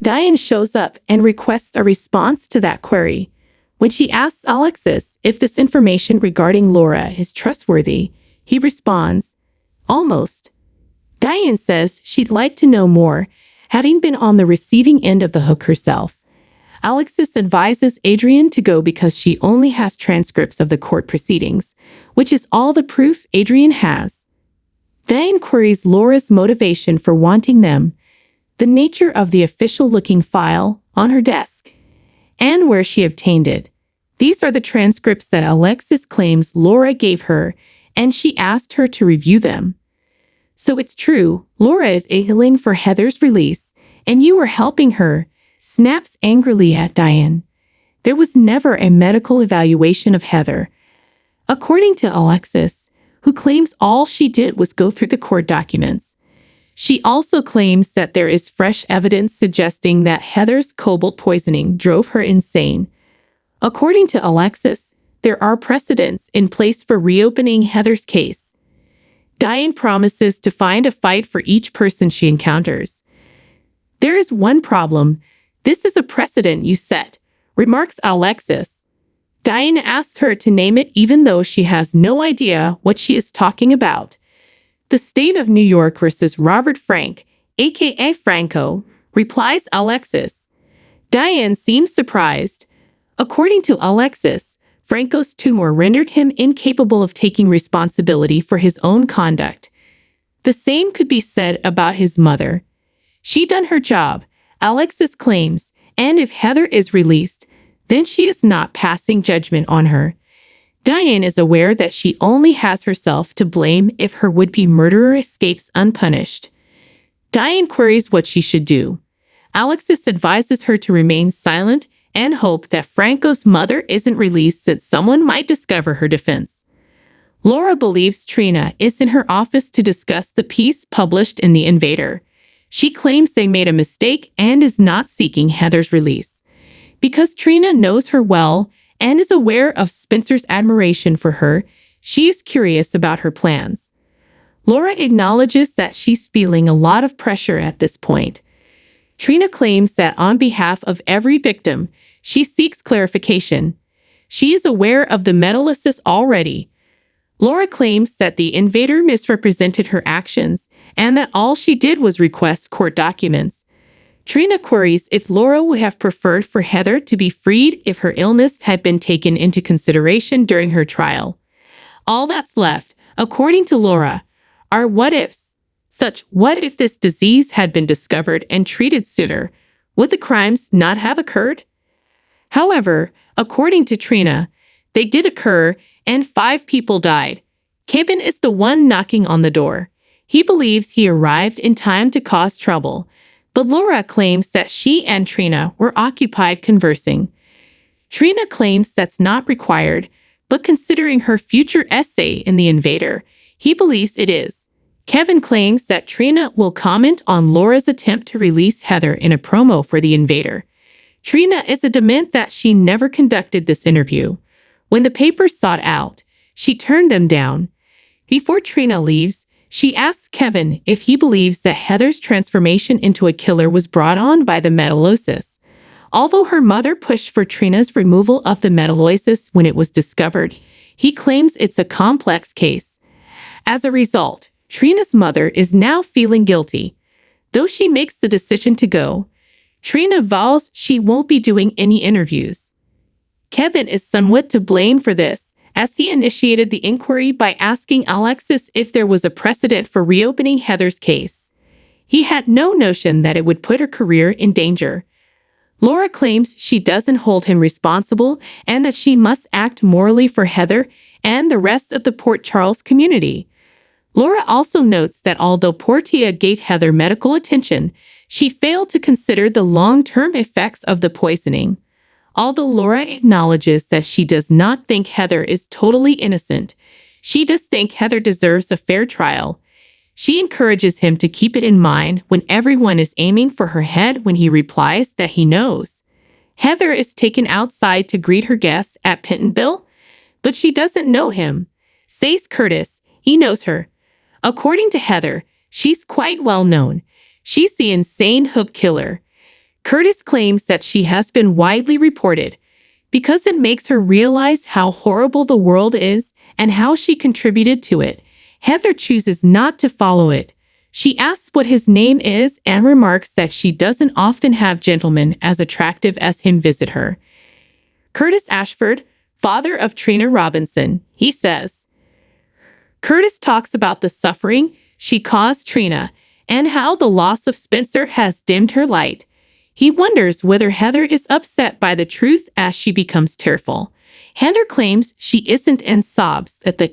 Diane shows up and requests a response to that query. When she asks Alexis if this information regarding Laura is trustworthy, he responds, "Almost." Diane says she'd like to know more, having been on the receiving end of the hook herself. Alexis advises Adrian to go because she only has transcripts of the court proceedings, which is all the proof Adrian has. Diane queries Laura's motivation for wanting them, the nature of the official-looking file on her desk, and where she obtained it. These are the transcripts that Alexis claims Laura gave her, and she asked her to review them. "So it's true, Laura is angling for Heather's release, and you were helping her," snaps angrily at Diane. There was never a medical evaluation of Heather. According to Alexis, who claims all she did was go through the court documents. She also claims that there is fresh evidence suggesting that Heather's cobalt poisoning drove her insane. According to Alexis, there are precedents in place for reopening Heather's case. Diane promises to find a fight for each person she encounters. "There is one problem. This is a precedent you set," remarks Alexis. Diane asks her to name it even though she has no idea what she is talking about. "The state of New York versus Robert Frank, aka Franco," replies Alexis. Diane seems surprised. According to Alexis, Franco's tumor rendered him incapable of taking responsibility for his own conduct. The same could be said about his mother. "She done her job," Alexis claims, and if Heather is released, then she is not passing judgment on her. Diane is aware that she only has herself to blame if her would-be murderer escapes unpunished. Diane queries what she should do. Alexis advises her to remain silent and hope that Franco's mother isn't released since someone might discover her defense. Laura believes Trina is in her office to discuss the piece published in The Invader. She claims they made a mistake and is not seeking Heather's release. Because Trina knows her well and is aware of Spencer's admiration for her, she is curious about her plans. Laura acknowledges that she's feeling a lot of pressure at this point. Trina claims that on behalf of every victim, she seeks clarification. She is aware of the metalysis already. Laura claims that the invader misrepresented her actions and that all she did was request court documents. Trina queries if Laura would have preferred for Heather to be freed if her illness had been taken into consideration during her trial. All that's left, according to Laura, are what-ifs. Such what if this disease had been discovered and treated sooner? Would the crimes not have occurred? However, according to Trina, they did occur and 5 people died. Kevin is the one knocking on the door. He believes he arrived in time to cause trouble, but Laura claims that she and Trina were occupied conversing. Trina claims that's not required, but considering her future essay in The Invader, he believes it is. Kevin claims that Trina will comment on Laura's attempt to release Heather in a promo for The Invader. Trina is adamant that she never conducted this interview. When the papers sought out, she turned them down. Before Trina leaves, she asks Kevin if he believes that Heather's transformation into a killer was brought on by the metallosis. Although her mother pushed for Trina's removal of the metallosis when it was discovered, he claims it's a complex case. As a result, Trina's mother is now feeling guilty. Though she makes the decision to go, Trina vows she won't be doing any interviews. Kevin is somewhat to blame for this, as he initiated the inquiry by asking Alexis if there was a precedent for reopening Heather's case. He had no notion that it would put her career in danger. Laura claims she doesn't hold him responsible and that she must act morally for Heather and the rest of the Port Charles community. Laura also notes that although Portia gave Heather medical attention, she failed to consider the long-term effects of the poisoning. Although Laura acknowledges that she does not think Heather is totally innocent, she does think Heather deserves a fair trial. She encourages him to keep it in mind when everyone is aiming for her head when he replies that he knows. Heather is taken outside to greet her guests at Pentonville, but she doesn't know him. Says Curtis, he knows her. According to Heather, she's quite well known. She's the insane hook killer. Curtis claims that she has been widely reported because it makes her realize how horrible the world is and how she contributed to it. Heather chooses not to follow it. She asks what his name is and remarks that she doesn't often have gentlemen as attractive as him visit her. Curtis Ashford, father of Trina Robinson, he says. Curtis talks about the suffering she caused Trina and how the loss of Spencer has dimmed her light. He wonders whether Heather is upset by the truth as she becomes tearful. Heather claims she isn't and sobs at the